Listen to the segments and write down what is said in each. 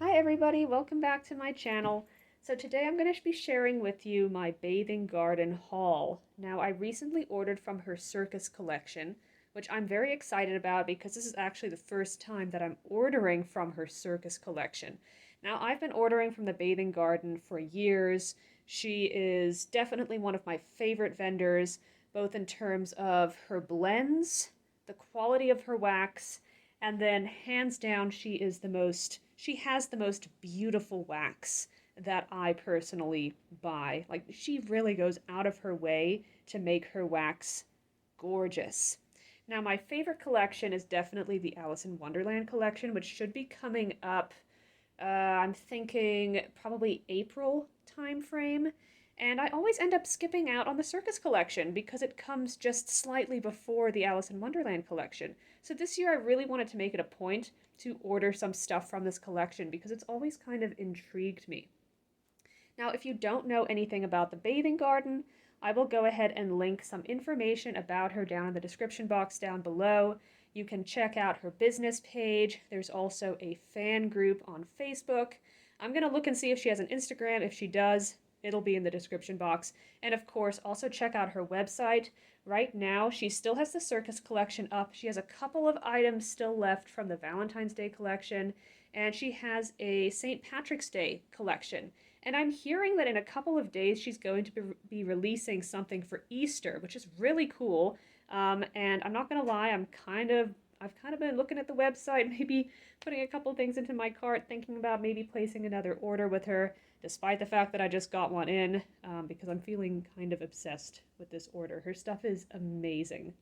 Hi everybody, welcome back to my channel. So today I'm going to be sharing with you my bathing garden haul. Now I recently ordered from her Circus Collection, which I'm very excited about because this is actually the first time that I'm ordering from her Circus Collection. Now I've been ordering from the bathing garden for years. She is definitely one of my favorite vendors, both in terms of her blends, the quality of her wax, and then hands down she has the most beautiful wax that I personally buy. Like she really goes out of her way to make her wax gorgeous. Now my favorite collection is definitely the Alice in Wonderland collection, which should be coming up I'm thinking probably April time frame. And I always end up skipping out on the Circus Collection because it comes just slightly before the Alice in Wonderland collection. So this year I really wanted to make it a point to order some stuff from this collection because it's always kind of intrigued me. Now, if you don't know anything about the bathing garden, I will go ahead and link some information about her down in the description box down below. You can check out her business page. There's also a fan group on Facebook. I'm going to look and see if she has an Instagram. If she does, it'll be in the description box. And of course, also check out her website. Right now, she still has the Circus Collection up. She has a couple of items still left from the Valentine's Day collection, and she has a St. Patrick's Day collection. And I'm hearing that in a couple of days she's going to be releasing something for Easter, which is really cool. And I'm not gonna lie, I've kind of been looking at the website, maybe putting a couple things into my cart, thinking about maybe placing another order with her, despite the fact that I just got one in, because I'm feeling kind of obsessed with this order. Her stuff is amazing.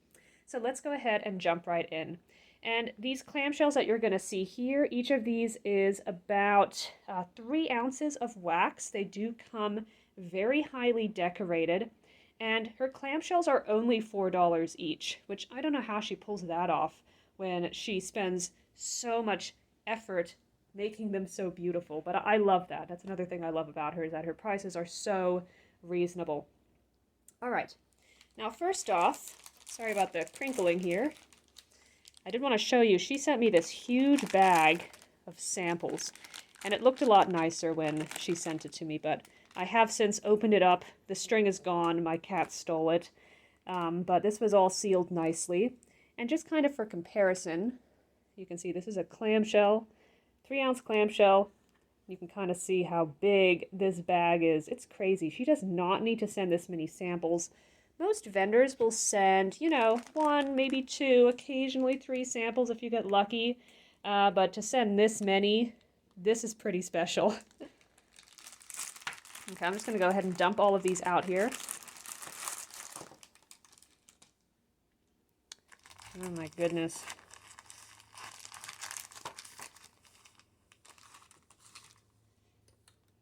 So let's go ahead and jump right in. And these clamshells that you're going to see here, each of these is about 3 ounces of wax. They do come very highly decorated. And her clamshells are only $4 each, which I don't know how she pulls that off when she spends so much effort making them so beautiful. But I love that. That's another thing I love about her, is that her prices are so reasonable. All right. Now, first off, sorry about the crinkling here. I did want to show you, she sent me this huge bag of samples, and it looked a lot nicer when she sent it to me, but I have since opened it up. The string is gone, my cat stole it, but this was all sealed nicely. And just kind of for comparison, you can see this is a clamshell, 3-ounce clamshell. You can kind of see how big this bag is. It's crazy. She does not need to send this many samples. Most vendors will send, 1, maybe 2, occasionally 3 samples if you get lucky. But to send this many, this is pretty special. Okay, I'm just going to go ahead and dump all of these out here. Oh my goodness.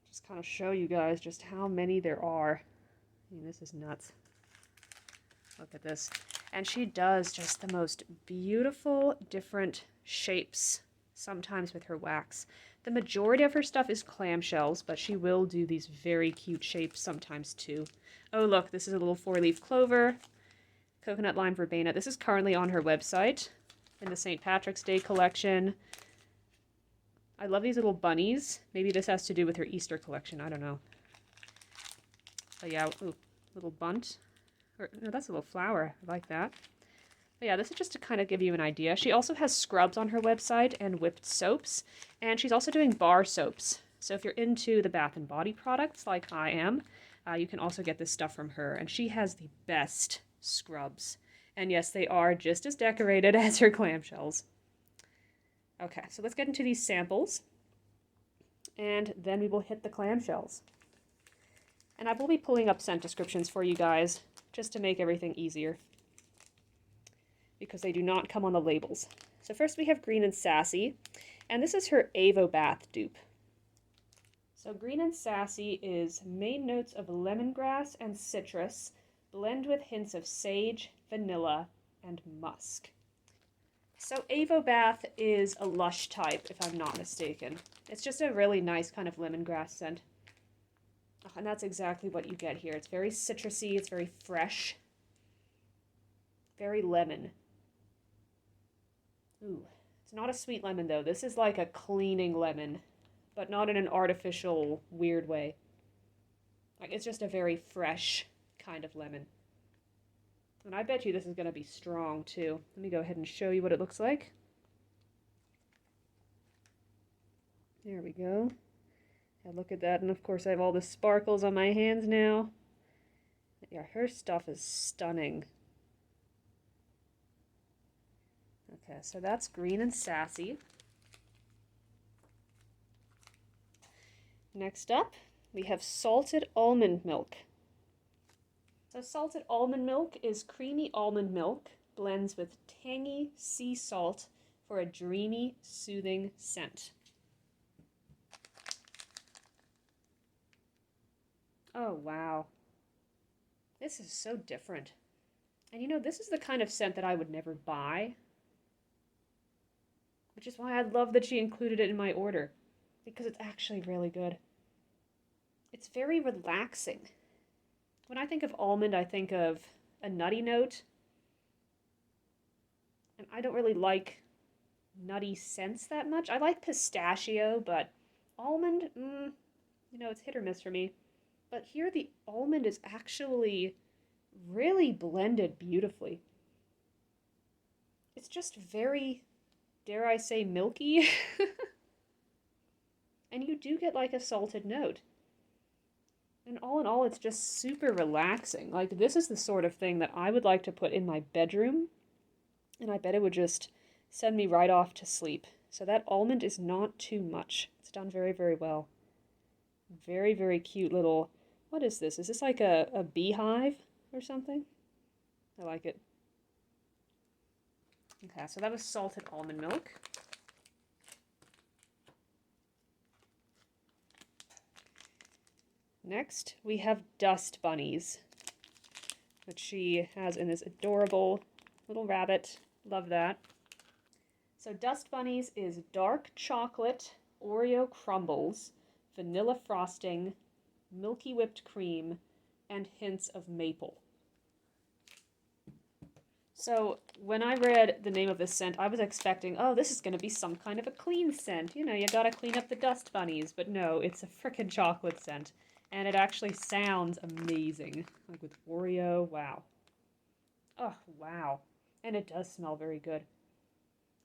Just kind of show you guys just how many there are. I mean, this is nuts. Look at this. And she does just the most beautiful different shapes, sometimes with her wax. The majority of her stuff is clamshells, but she will do these very cute shapes sometimes too. Oh look, this is a little 4-leaf clover, coconut lime verbena. This is currently on her website in the St. Patrick's Day collection. I love these little bunnies. Maybe this has to do with her Easter collection, I don't know. Oh yeah, ooh, little bunt. Or, no, that's a little flower. I like that. But yeah, this is just to kind of give you an idea. She also has scrubs on her website and whipped soaps. And she's also doing bar soaps. So if you're into the bath and body products like I am, you can also get this stuff from her. And she has the best scrubs. And yes, they are just as decorated as her clamshells. Okay, so let's get into these samples. And then we will hit the clamshells. And I will be pulling up scent descriptions for you guys, just to make everything easier, because they do not come on the labels. So first we have Green and Sassy, and this is her Avo Bath dupe. So Green and Sassy is main notes of lemongrass and citrus, blend with hints of sage, vanilla, and musk. So Avo Bath is a lush type, if I'm not mistaken. It's just a really nice kind of lemongrass scent. And that's exactly what you get here. It's very citrusy, it's very fresh, very lemon. Ooh, it's not a sweet lemon though. This is like a cleaning lemon. but not in an artificial, weird way. Like, it's just a very fresh kind of lemon. And I bet you this is going to be strong, too. Let me go ahead and show you what it looks like. There we go. And look at that, and of course I have all the sparkles on my hands now. Yeah, her stuff is stunning. Okay, so that's green and sassy. Next up, we have salted almond milk. So salted almond milk is creamy almond milk, blends with tangy sea salt for a dreamy, soothing scent. Oh, wow. This is so different. And you know, this is the kind of scent that I would never buy. Which is why I love that she included it in my order. Because it's actually really good. It's very relaxing. When I think of almond, I think of a nutty note. And I don't really like nutty scents that much. I like pistachio, but almond, you know, it's hit or miss for me. But here the almond is actually really blended beautifully. It's just very, dare I say, milky. And you do get like a salted note. And all in all, it's just super relaxing. Like, this is the sort of thing that I would like to put in my bedroom. And I bet it would just send me right off to sleep. So that almond is not too much. It's done very, very well. Very, very cute little... What is this? Is this like a beehive or something? I like it. Okay, so that was salted almond milk. Next, we have dust bunnies, which she has in this adorable little rabbit. Love that. So dust bunnies is dark chocolate, Oreo crumbles, vanilla frosting, milky whipped cream, and hints of maple. So when I read the name of this scent, I was expecting, oh, this is going to be some kind of a clean scent. You know, you gotta clean up the dust bunnies. But no, it's a frickin' chocolate scent. And it actually sounds amazing. Like with Oreo, wow. Oh, wow. And it does smell very good.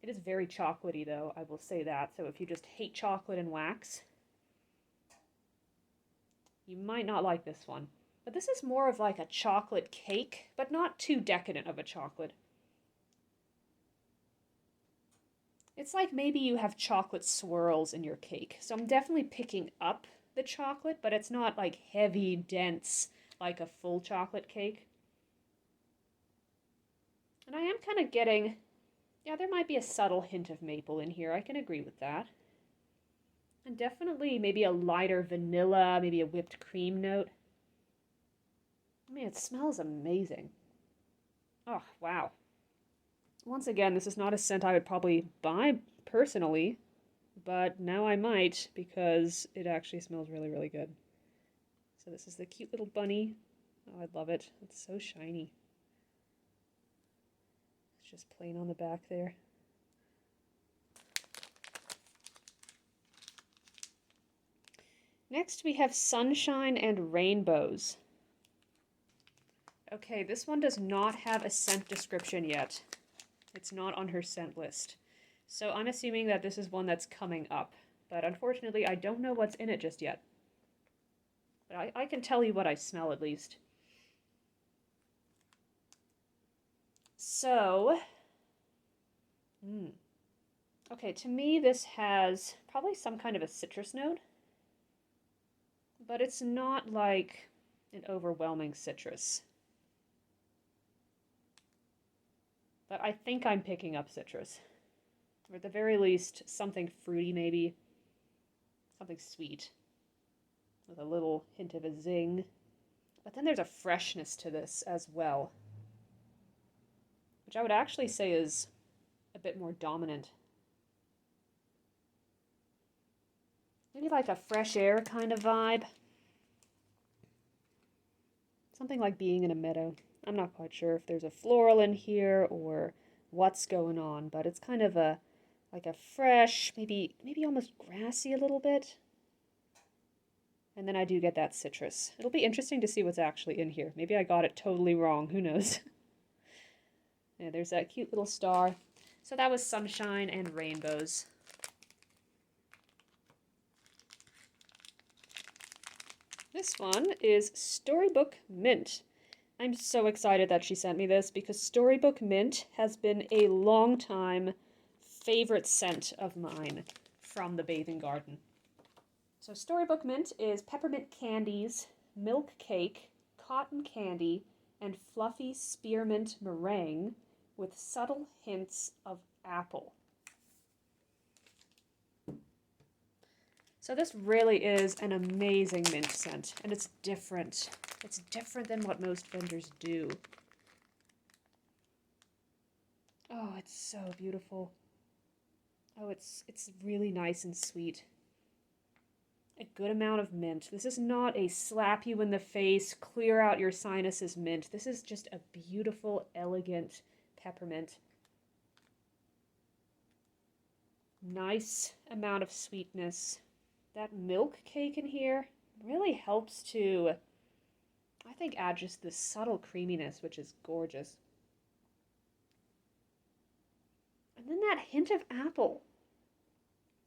It is very chocolatey, though, I will say that. So if you just hate chocolate and wax, you might not like this one. But this is more of like a chocolate cake, but not too decadent of a chocolate. It's like maybe you have chocolate swirls in your cake. So I'm definitely picking up the chocolate, but it's not like heavy, dense, like a full chocolate cake. And I am kind of getting, yeah, there might be a subtle hint of maple in here. I can agree with that. And definitely maybe a lighter vanilla, maybe a whipped cream note. I mean, it smells amazing. Oh, wow. Once again, this is not a scent I would probably buy personally, but now I might because it actually smells really, really good. So this is the cute little bunny. Oh, I love it. It's so shiny. It's just plain on the back there. Next we have Sunshine and Rainbows. Okay, this one does not have a scent description yet. It's not on her scent list. So I'm assuming that this is one that's coming up. But unfortunately, I don't know what's in it just yet. But I can tell you what I smell at least. So, okay, to me this has probably some kind of a citrus note. But it's not like an overwhelming citrus. But I think I'm picking up citrus. Or at the very least, something fruity maybe. Something sweet. With a little hint of a zing. But then there's a freshness to this as well. Which I would actually say is a bit more dominant. Maybe like a fresh air kind of vibe. Something like being in a meadow. I'm not quite sure if there's a floral in here or what's going on, but it's kind of a like a fresh, maybe almost grassy a little bit. And then I do get that citrus. It'll be interesting to see what's actually in here. Maybe I got it totally wrong. Who knows? Yeah, there's that cute little star. So that was sunshine and rainbows. This one is Storybook Mint. I'm so excited that she sent me this because Storybook Mint has been a long time favorite scent of mine from the bathing garden. So Storybook Mint is peppermint candies, milk cake, cotton candy, and fluffy spearmint meringue with subtle hints of apple. So this really is an amazing mint scent, and it's different. It's different than what most vendors do. Oh, it's so beautiful. Oh, it's really nice and sweet. A good amount of mint. This is not a slap you in the face, clear out your sinuses mint. This is just a beautiful, elegant peppermint. Nice amount of sweetness. That milk cake in here really helps to, I think, add just this subtle creaminess, which is gorgeous. And then that hint of apple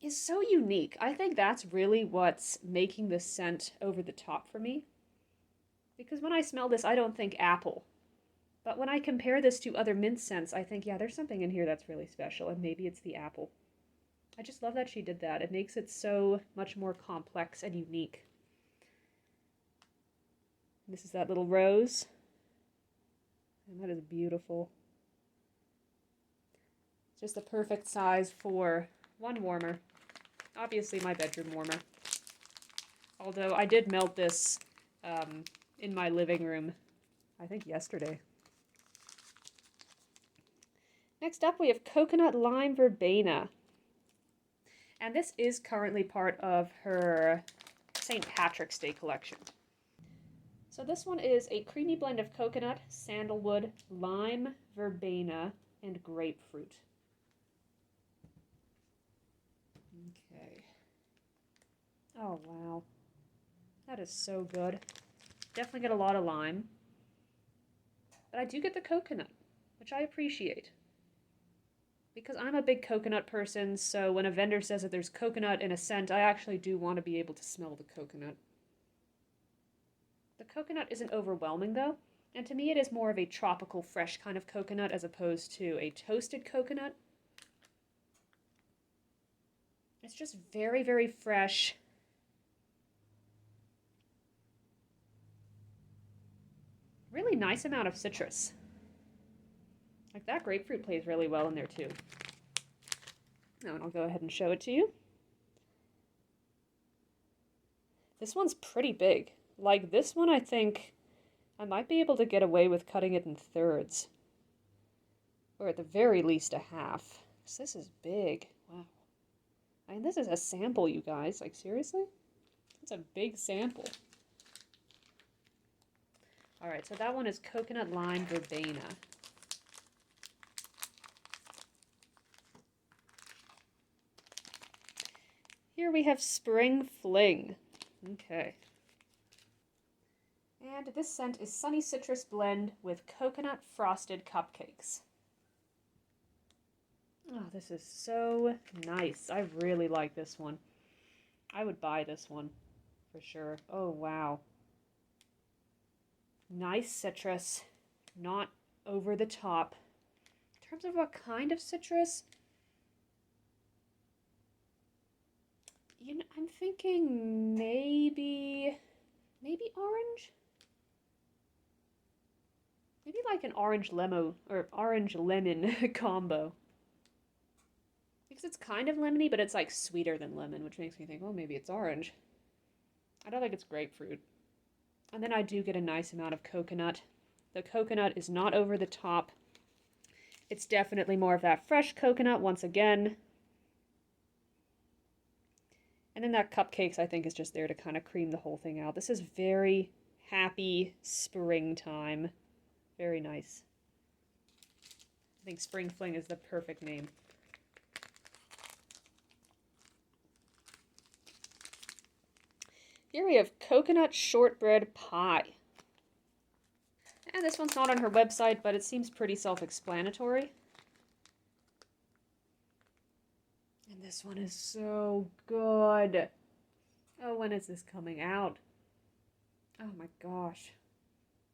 is so unique. I think that's really what's making this scent over the top for me. Because when I smell this, I don't think apple. But when I compare this to other mint scents, I think, yeah, there's something in here that's really special, and maybe it's the apple. I just love that she did that. It makes it so much more complex and unique. This is that little rose. And that is beautiful. It's just the perfect size for one warmer. Obviously my bedroom warmer. Although I did melt this in my living room, I think yesterday. Next up we have Coconut Lime Verbena. And this is currently part of her St. Patrick's Day collection. So this one is a creamy blend of coconut, sandalwood, lime, verbena, and grapefruit. Okay. Oh, wow. That is so good. Definitely get a lot of lime. But I do get the coconut, which I appreciate. Because I'm a big coconut person, so when a vendor says that there's coconut in a scent, I actually do want to be able to smell the coconut. The coconut isn't overwhelming, though, and to me it is more of a tropical, fresh kind of coconut as opposed to a toasted coconut. It's just very, very fresh. Really nice amount of citrus. Like, that grapefruit plays really well in there, too. Now, and I'll go ahead and show it to you. This one's pretty big. Like, this one, I think I might be able to get away with cutting it in thirds. Or at the very least, a half. Because this is big. Wow. I mean, this is a sample, you guys. Like, seriously? It's a big sample. Alright, so that one is Coconut Lime Verbena. Here we have Spring Fling. Okay. And this scent is Sunny Citrus Blend with Coconut Frosted Cupcakes. Oh, this is so nice. I really like this one. I would buy this one for sure. Oh, wow. Nice citrus. Not over the top. In terms of what kind of citrus, you know, I'm thinking maybe orange? Maybe like an orange lemon or orange lemon combo. Because it's kind of lemony, but it's like sweeter than lemon, which makes me think, well, maybe it's orange. I don't think it's grapefruit. And then I do get a nice amount of coconut. The coconut is not over the top. It's definitely more of that fresh coconut once again. And then that cupcakes, I think, is just there to kind of cream the whole thing out. This is very happy springtime. Very nice. I think Spring Fling is the perfect name. Here we have coconut shortbread pie. And this one's not on her website, but it seems pretty self-explanatory. And this one is so good. Oh, when is this coming out? Oh my gosh.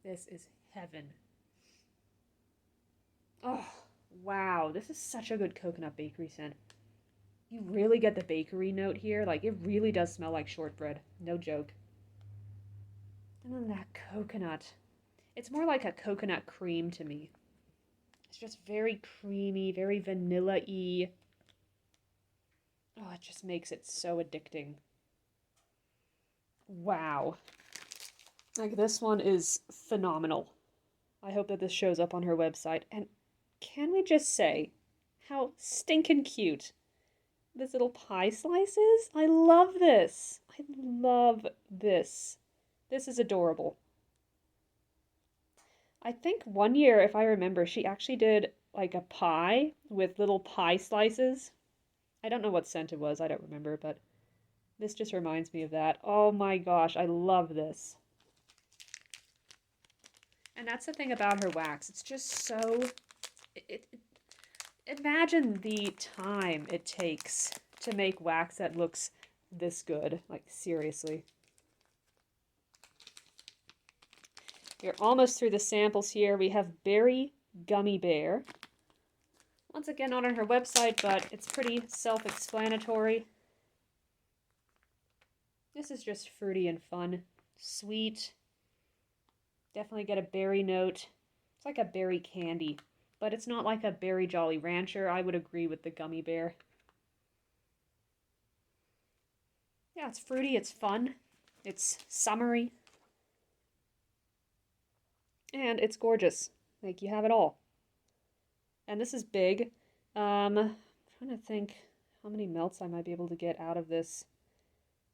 This is heaven. Oh, wow. This is such a good coconut bakery scent. You really get the bakery note here. Like, it really does smell like shortbread. No joke. And then that coconut. It's more like a coconut cream to me. It's just very creamy, very vanilla-y. Oh, it just makes it so addicting. Wow. Like, this one is phenomenal. I hope that this shows up on her website. And can we just say how stinking cute this little pie slice is? I love this. I love this. This is adorable. I think one year, if I remember, she actually did like a pie with little pie slices. I don't know what scent it was. I don't remember, but this just reminds me of that. Oh my gosh, I love this. And that's the thing about her wax. It's just so... Imagine the time it takes to make wax that looks this good. Like, seriously. You're almost through the samples here. We have Berry Gummy Bear. Once again, not on her website, but it's pretty self-explanatory. This is just fruity and fun. Sweet. Definitely get a berry note. It's like a berry candy, but it's not like a Berry Jolly Rancher. I would agree with the Gummy Bear. Yeah, it's fruity, it's fun, it's summery, and it's gorgeous. Like, you have it all. And this is big. I'm trying to think how many melts I might be able to get out of this.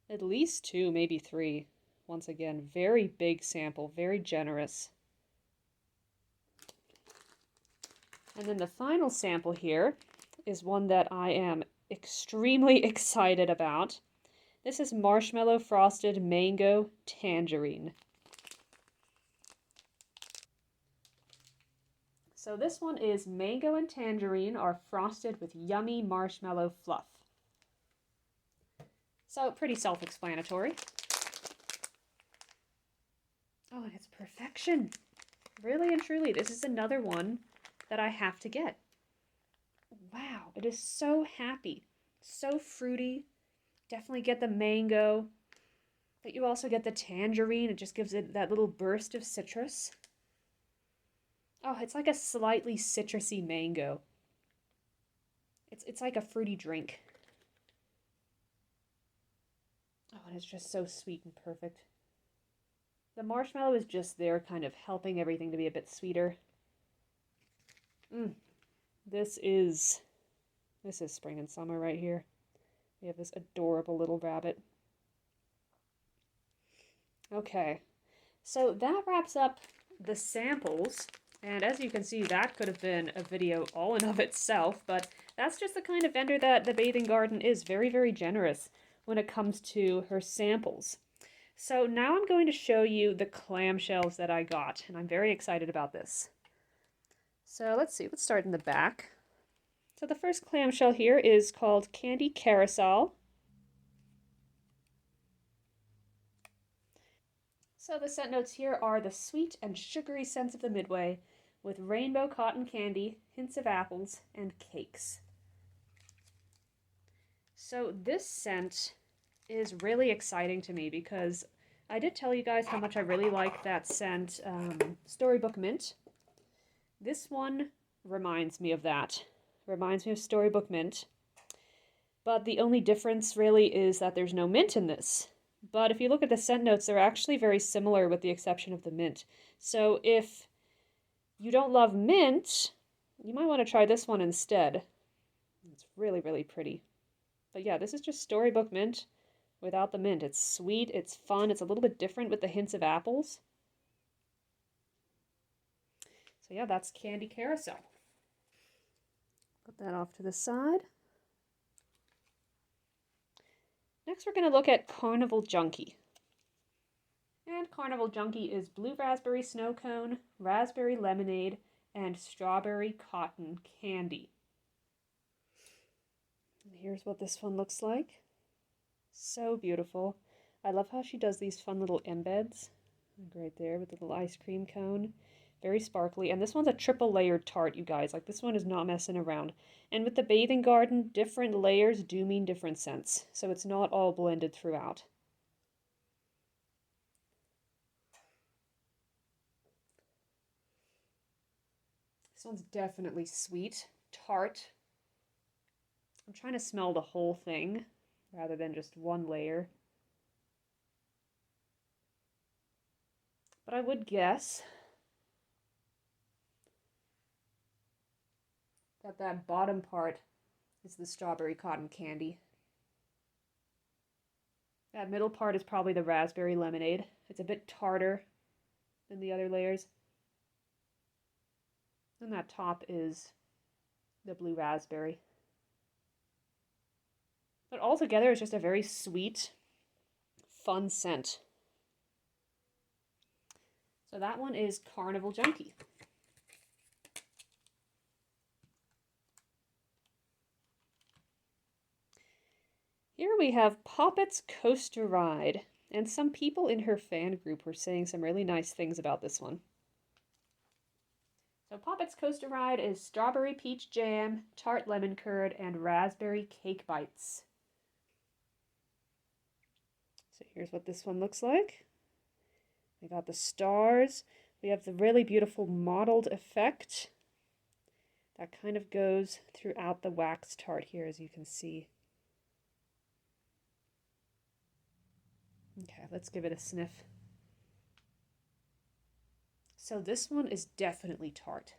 At least 2, maybe 3. Once again, very big sample, very generous. And then the final sample here is one that I am extremely excited about. This is Marshmallow Frosted Mango Tangerine. So this one is mango and tangerine are frosted with yummy marshmallow fluff. So pretty self-explanatory. Oh, and it's perfection. Really and truly, this is another one that I have to get. Wow, it is so happy. So fruity. Definitely get the mango. But you also get the tangerine. It just gives it that little burst of citrus. Oh, it's like a slightly citrusy mango. It's like a fruity drink. Oh, and it's just so sweet and perfect. The marshmallow is just there, kind of helping everything to be a bit sweeter. This is spring and summer right here. We have this adorable little rabbit. Okay, so that wraps up the samples. And as you can see, that could have been a video all in of itself, but that's just the kind of vendor that the Bathing Garden is. Very, very generous when it comes to her samples. So now I'm going to show you the clamshells that I got, and I'm very excited about this. So let's see, let's start in the back. So the first clamshell here is called Candy Carousel. So the scent notes here are the sweet and sugary scents of the Midway, with rainbow cotton candy, hints of apples, and cakes. So this scent is really exciting to me because I did tell you guys how much I really like that scent, Storybook Mint. This one reminds me of that. Reminds me of Storybook Mint. But the only difference really is that there's no mint in this. But if you look at the scent notes, they're actually very similar with the exception of the mint. So if you don't love mint, you might want to try this one instead. It's really, really pretty. But yeah, this is just Storybook Mint without the mint. It's sweet, it's fun, it's a little bit different with the hints of apples. So yeah, that's Candy Carousel. Put that off to the side. Next we're going to look at Carnival Junkie. And Carnival Junkie is blue raspberry snow cone, raspberry lemonade, and strawberry cotton candy. And here's what this one looks like. So beautiful. I love how she does these fun little embeds. Like right there with the little ice cream cone. Very sparkly. And this one's a triple layered tart, you guys. Like, this one is not messing around. And with the bathing garden, different layers do mean different scents. So it's not all blended throughout. This one's definitely sweet, tart. I'm trying to smell the whole thing rather than just one layer. But I would guess that that bottom part is the strawberry cotton candy. That middle part is probably the raspberry lemonade. It's a bit tartar than the other layers. And that top is the blue raspberry. But altogether, it's just a very sweet, fun scent. So that one is Carnival Junkie. Here we have Poppet's Coaster Ride, and some people in her fan group were saying some really nice things about this one. So Poppet's Coaster Ride is strawberry peach jam, tart lemon curd, and raspberry cake bites. So here's what this one looks like. We got the stars. We have the really beautiful mottled effect that kind of goes throughout the wax tart here, as you can see. Okay, let's give it a sniff. So this one is definitely tart.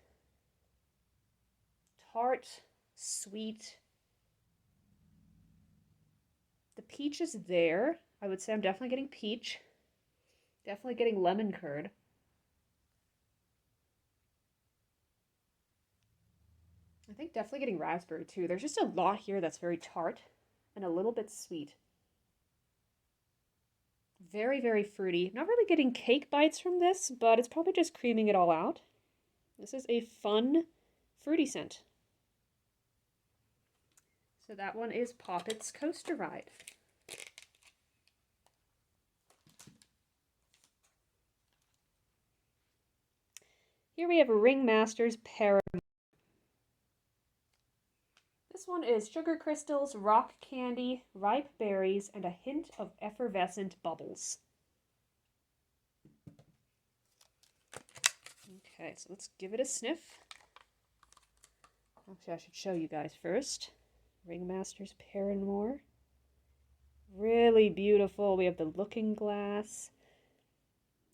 Tart, sweet. The peach is there. I would say I'm definitely getting peach. Definitely getting lemon curd. I think definitely getting raspberry too. There's just a lot here that's very tart and a little bit sweet. Very, very fruity. Not really getting cake bites from this, but it's probably just creaming it all out. This is a fun, fruity scent. So that one is Poppet's Coaster Ride. Here we have Ringmasters Paranor. This one is sugar crystals, rock candy, ripe berries, and a hint of effervescent bubbles. Okay, so let's give it a sniff. Actually, I should show you guys first. Ringmasters Paranor. Really beautiful. We have the looking glass.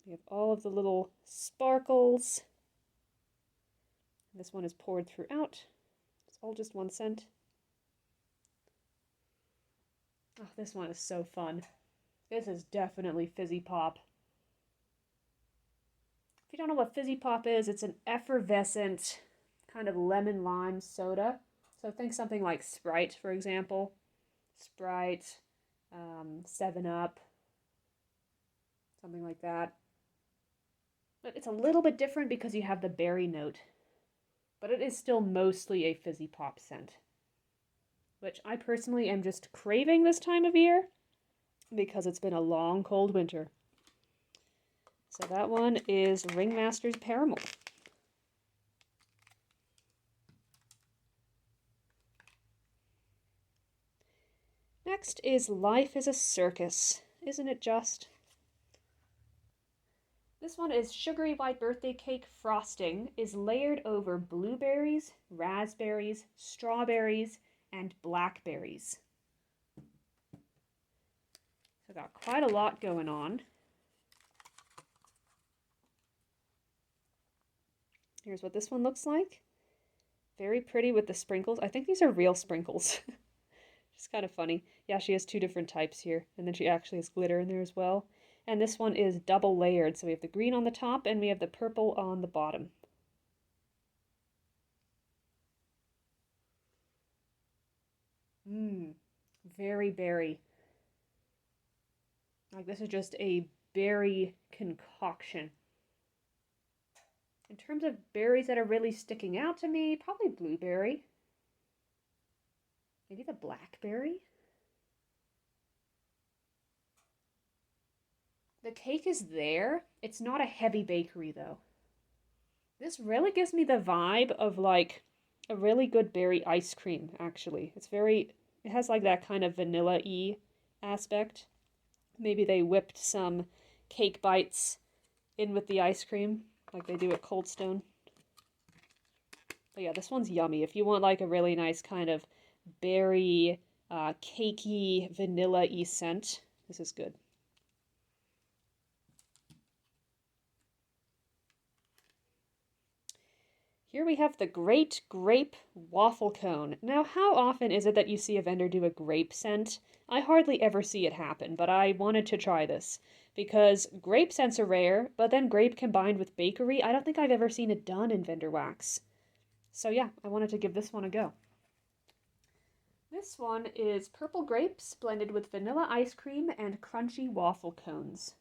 We have all of the little sparkles. This one is poured throughout. It's all just one scent. Oh, this one is so fun. This is definitely Fizzy Pop. If you don't know what Fizzy Pop is, it's an effervescent kind of lemon lime soda. So think something like Sprite, for example. Sprite, 7-Up, something like that. But it's a little bit different because you have the berry note. But it is still mostly a Fizzy Pop scent, which I personally am just craving this time of year because it's been a long, cold winter. So that one is Ringmasters Paranor. Next is Life is a Circus. Isn't it just? This one is sugary white birthday cake frosting, is layered over blueberries, raspberries, strawberries, and blackberries. So got quite a lot going on. Here's what this one looks like. Very pretty with the sprinkles. I think these are real sprinkles. It's kind of funny. Yeah, she has two different types here, and then she actually has glitter in there as well. And this one is double layered, so we have the green on the top and we have the purple on the bottom. Very berry. Like, this is just a berry concoction. In terms of berries that are really sticking out to me, probably blueberry. Maybe the blackberry. The cake is there. It's not a heavy bakery though. This really gives me the vibe of like a really good berry ice cream, actually. It has like that kind of vanilla-y aspect. Maybe they whipped some cake bites in with the ice cream, like they do at Cold Stone. But yeah, this one's yummy. If you want like a really nice kind of berry, cakey, vanilla-y scent, this is good. Here we have the Great Grape Waffle Cone. Now, how often is it that you see a vendor do a grape scent? I hardly ever see it happen, but I wanted to try this. Because grape scents are rare, but then grape combined with bakery, I don't think I've ever seen it done in vendor wax. So yeah, I wanted to give this one a go. This one is purple grapes blended with vanilla ice cream and crunchy waffle cones.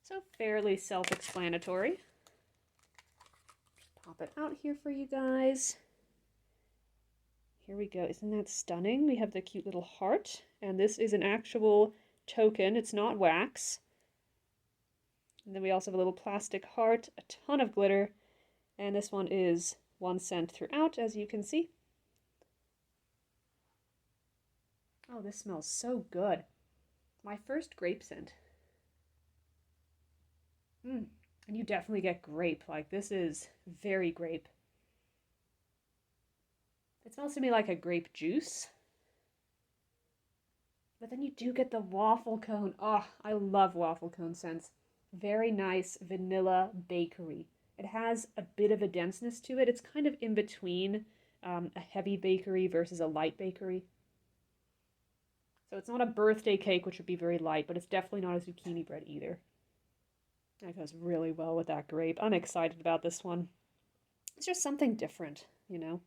So fairly self-explanatory. Pop it out here for you guys. Here we go. Isn't that stunning? We have the cute little heart, and this is an actual token. It's not wax. And then we also have a little plastic heart, a ton of glitter, and this one is 1 cent throughout, as you can see. Oh, this smells so good. My first grape scent. And you definitely get grape. Like, this is very grape. It smells to me like a grape juice. But then you do get the waffle cone. Oh, I love waffle cone scents. Very nice vanilla bakery. It has a bit of a denseness to it. It's kind of in between a heavy bakery versus a light bakery. So it's not a birthday cake, which would be very light, but it's definitely not a zucchini bread either. That goes really well with that grape. I'm excited about this one. It's just something different, you know.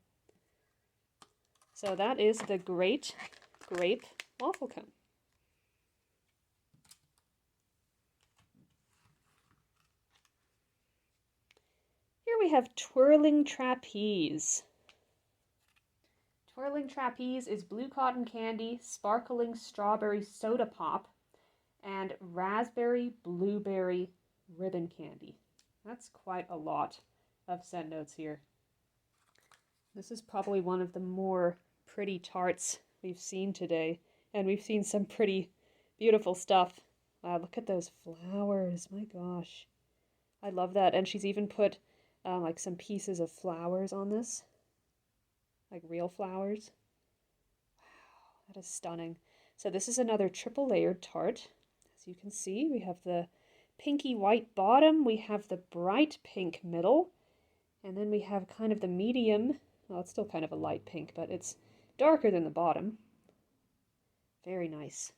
So that is the Great Grape Waffle Cone. Here we have Twirling Trapeze. Twirling Trapeze is blue cotton candy, sparkling strawberry soda pop, and raspberry blueberry ribbon candy. That's quite a lot of scent notes here. This is probably one of the more pretty tarts we've seen today, and we've seen some pretty beautiful stuff. Wow, look at those flowers, my gosh. I love that, and she's even put like some pieces of flowers on this, like real flowers. Wow, that is stunning. So this is another triple layered tart. As you can see, we have the pinky white bottom, we have the bright pink middle, and then we have kind of the medium. Well, it's still kind of a light pink, but it's darker than the bottom. Very nice.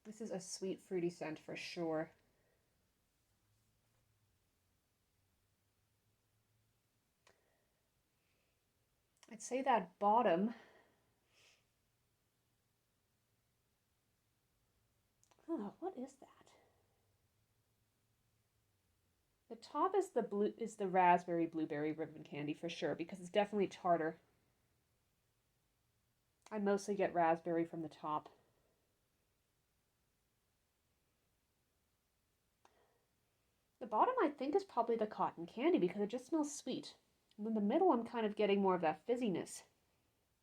This is a sweet fruity scent for sure. I'd say that bottom. Oh, what is that? The top is the raspberry blueberry ribbon candy for sure, because it's definitely tartar. I mostly get raspberry from the top. The bottom I think is probably the cotton candy because it just smells sweet. And then the middle I'm kind of getting more of that fizziness.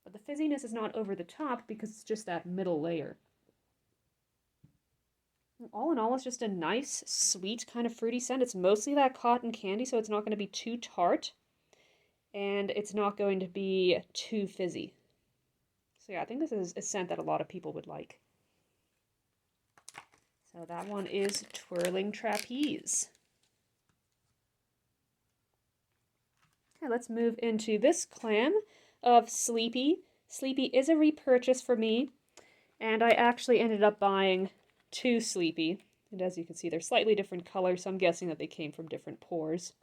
But the fizziness is not over the top because it's just that middle layer. All in all, it's just a nice, sweet, kind of fruity scent. It's mostly that cotton candy, so it's not going to be too tart. And it's not going to be too fizzy. So yeah, I think this is a scent that a lot of people would like. So that one is Twirling Trapeze. Okay, let's move into this clan of Sleepy. Sleepy is a repurchase for me, and I actually ended up buying 2 Sleepy. And as you can see, they're slightly different colors, so I'm guessing that they came from different pours.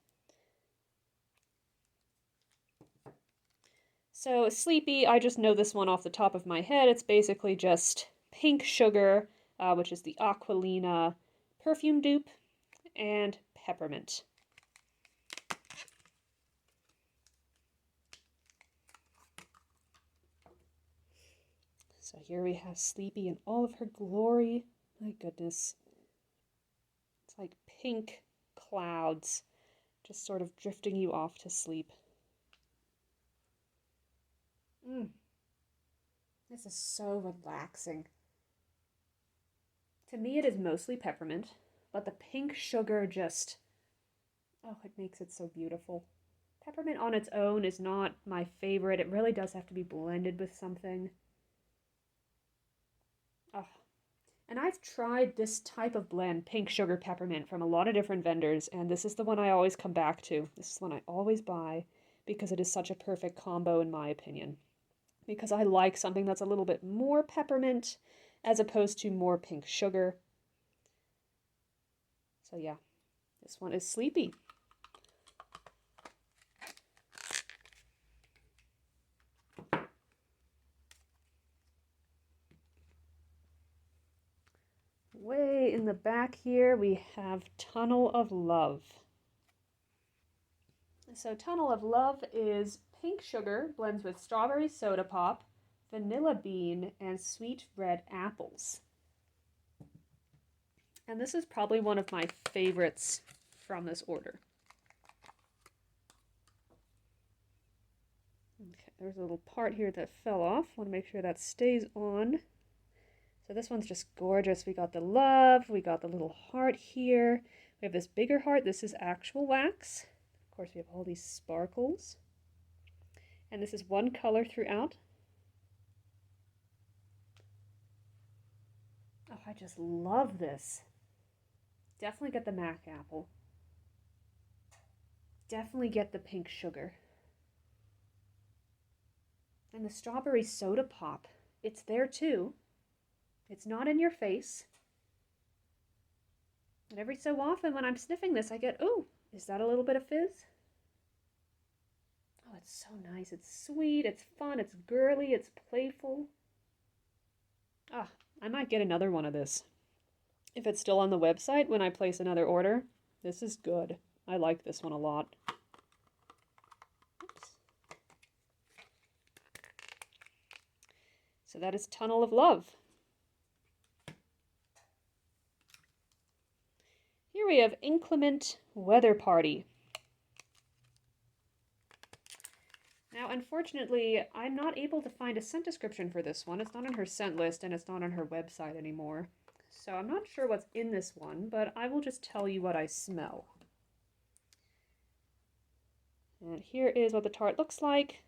So Sleepy, I just know this one off the top of my head. It's basically just pink sugar, which is the Aquilina perfume dupe, and peppermint. So here we have Sleepy in all of her glory. My goodness. It's like pink clouds just sort of drifting you off to sleep. This is so relaxing. To me, it is mostly peppermint, but the pink sugar just, oh, it makes it so beautiful. Peppermint on its own is not my favorite. It really does have to be blended with something. Oh. And I've tried this type of blend, pink sugar peppermint, from a lot of different vendors, and this is the one I always come back to. This is the one I always buy because it is such a perfect combo in my opinion. Because I like something that's a little bit more peppermint as opposed to more pink sugar. So yeah, this one is Sleepy. Way in the back here, we have Tunnel of Love. So Tunnel of Love is pink sugar, blends with strawberry soda pop, vanilla bean, and sweet red apples. And this is probably one of my favorites from this order. Okay, there's a little part here that fell off. Want to make sure that stays on. So this one's just gorgeous. We got the love, we got the little heart here. We have this bigger heart. This is actual wax. Of course, we have all these sparkles. And this is one color throughout. Oh, I just love this. Definitely get the Mac apple. Definitely get the pink sugar. And the strawberry soda pop. It's there too. It's not in your face. And every so often when I'm sniffing this, I get, oh, is that a little bit of fizz? Oh, it's so nice. It's sweet, it's fun, it's girly, it's playful. Ah, I might get another one of this. If it's still on the website when I place another order, this is good. I like this one a lot. Oops. So that is Tunnel of Love. Here we have Inclement Weather Party. Now, unfortunately, I'm not able to find a scent description for this one. It's not on her scent list, and it's not on her website anymore. So I'm not sure what's in this one, but I will just tell you what I smell. And here is what the tart looks like.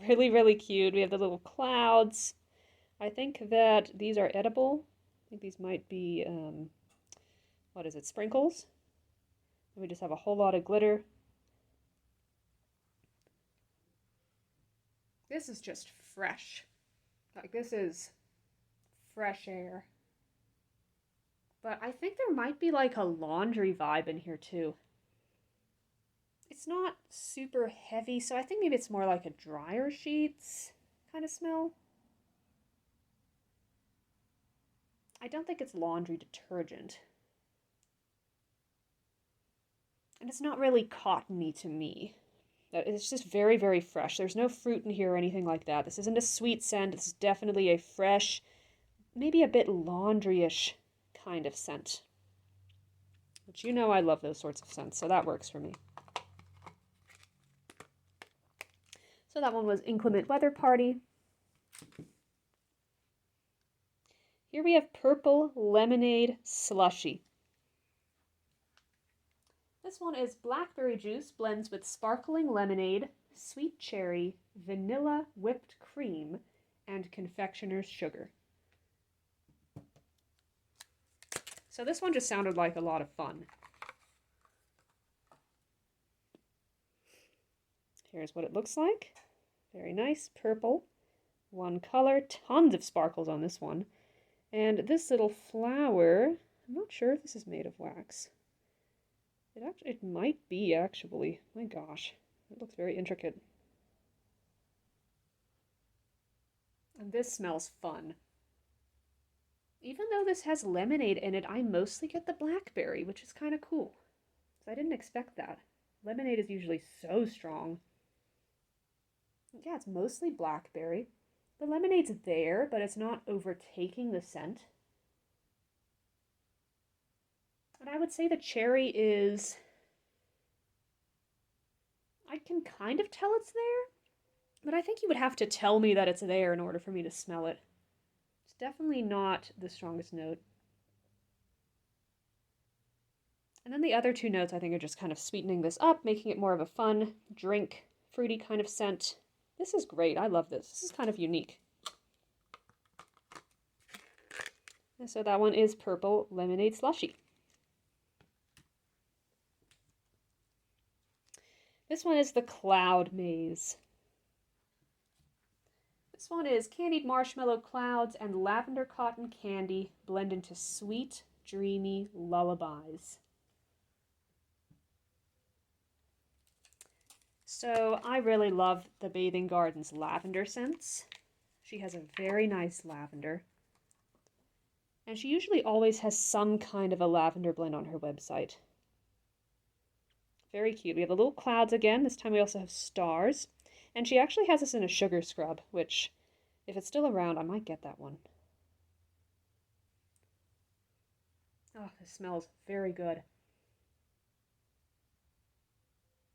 Really, really cute. We have the little clouds. I think that these are edible. I think these might be, what is it, sprinkles? And we just have a whole lot of glitter. This is just fresh. Like, this is fresh air. But I think there might be like a laundry vibe in here too. It's not super heavy, so I think maybe it's more like a dryer sheets kind of smell. I don't think it's laundry detergent. And it's not really cottony to me. It's just very, very fresh. There's no fruit in here or anything like that. This isn't a sweet scent. This is definitely a fresh, maybe a bit laundry-ish kind of scent. But you know I love those sorts of scents, so that works for me. So that one was Inclement Weather Party. Here we have Purple Lemonade Slushie. This one is blackberry juice blends with sparkling lemonade, sweet cherry, vanilla whipped cream, and confectioner's sugar. So this one just sounded like a lot of fun. Here's what it looks like. Very nice, purple, one color, tons of sparkles on this one. And this little flower, I'm not sure if this is made of wax. It might be, actually. My gosh, it looks very intricate. And this smells fun. Even though this has lemonade in it, I mostly get the blackberry, which is kind of cool. So I didn't expect that. Lemonade is usually so strong. Yeah, it's mostly blackberry. The lemonade's there, but it's not overtaking the scent. And I would say the cherry is... I can kind of tell it's there, but I think you would have to tell me that it's there in order for me to smell it. It's definitely not the strongest note. And then the other two notes I think are just kind of sweetening this up, making it more of a fun drink, fruity kind of scent. This is great. I love this. This is kind of unique. And so that one is Purple Lemonade Slushie. This one is the Cloud Maze. This one is candied marshmallow clouds and lavender cotton candy blend into sweet, dreamy lullabies. So I really love the Bathing Garden's lavender scents. She has a very nice lavender. And she usually always has some kind of a lavender blend on her website. Very cute. We have the little clouds again. This time we also have stars. And she actually has this in a sugar scrub, which, if it's still around, I might get that one. Oh, this smells very good.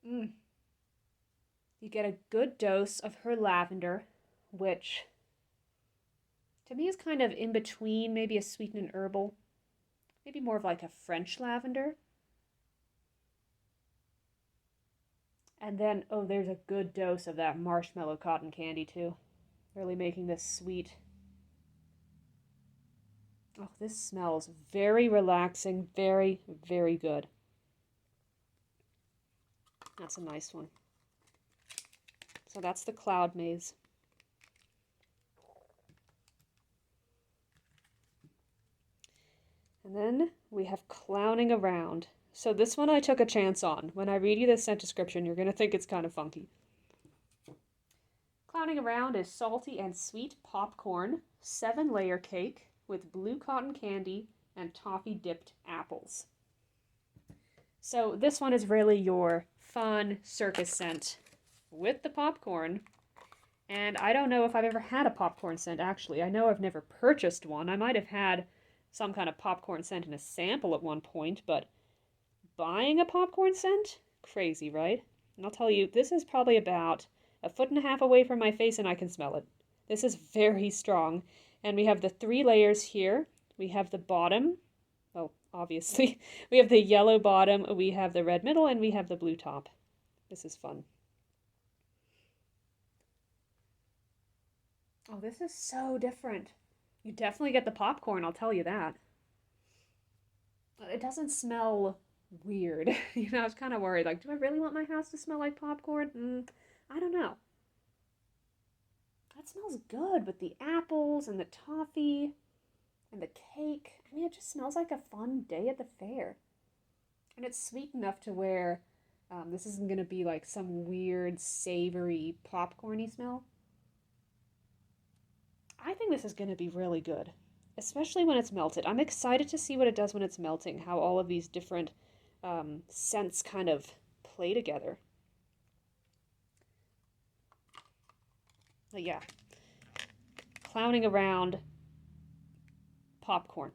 You get a good dose of her lavender, which to me is kind of in between maybe a sweet and herbal. Maybe more of like a French lavender. And then, oh, there's a good dose of that marshmallow cotton candy too. Really making this sweet. Oh, this smells very relaxing, very, very good. That's a nice one. So that's the Cloud Maze. And then we have Clowning Around. So this one I took a chance on. When I read you the scent description, you're going to think it's kind of funky. Clowning Around is salty and sweet popcorn, 7-layer cake with blue cotton candy and toffee-dipped apples. So this one is really your fun circus scent with the popcorn. And I don't know if I've ever had a popcorn scent, actually. I know I've never purchased one. I might have had some kind of popcorn scent in a sample at one point, but buying a popcorn scent? Crazy, right? And I'll tell you, this is probably about 1.5 feet away from my face and I can smell it. This is very strong. And we have the 3 layers here. We have the bottom. Oh, obviously. We have the yellow bottom, we have the red middle, and we have the blue top. This is fun. Oh, this is so different. You definitely get the popcorn, I'll tell you that. It doesn't smell weird. You know, I was kind of worried, like, do I really want my house to smell like popcorn? I don't know. That smells good with the apples and the toffee and the cake. I mean, it just smells like a fun day at the fair. And it's sweet enough to where this isn't going to be like some weird, savory, popcorny smell. I think this is going to be really good, especially when it's melted. I'm excited to see what it does when it's melting, how all of these different scents kind of play together. But yeah, clowning around popcorn,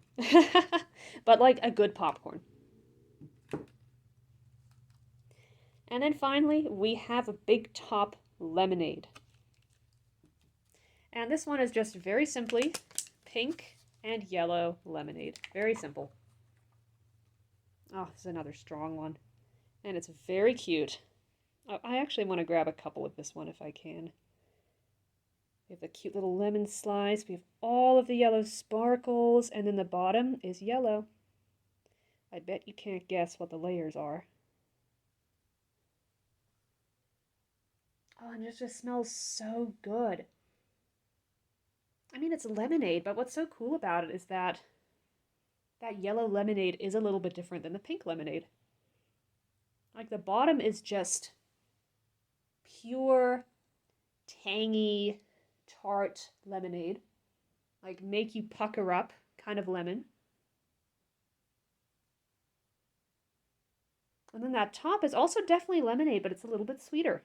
but like a good popcorn. And then finally, we have a Big Top Lemonade. And this one is just very simply pink and yellow lemonade. Very simple. Oh, this is another strong one. And it's very cute. Oh, I actually want to grab a couple of this one if I can. We have the cute little lemon slice. We have all of the yellow sparkles. And then the bottom is yellow. I bet you can't guess what the layers are. Oh, and it just smells so good. I mean, it's lemonade, but what's so cool about it is that that yellow lemonade is a little bit different than the pink lemonade. Like, the bottom is just pure, tangy, tart lemonade. Like make you pucker up kind of lemon. And then that top is also definitely lemonade, but it's a little bit sweeter.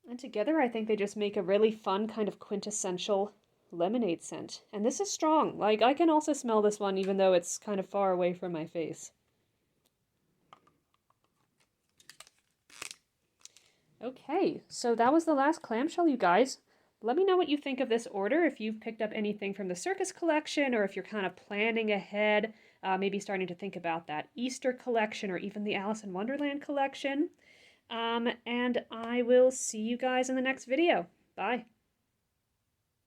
And together I think they just make a really fun kind of quintessential lemonade scent. And this is strong. Like I can also smell this one even though it's kind of far away from my face. Okay, so that was the last clamshell, you guys. Let me know what you think of this order, if you've picked up anything from the Circus Collection, or if you're kind of planning ahead, maybe starting to think about that Easter collection, or even the Alice in Wonderland collection. And I will see you guys in the next video. Bye.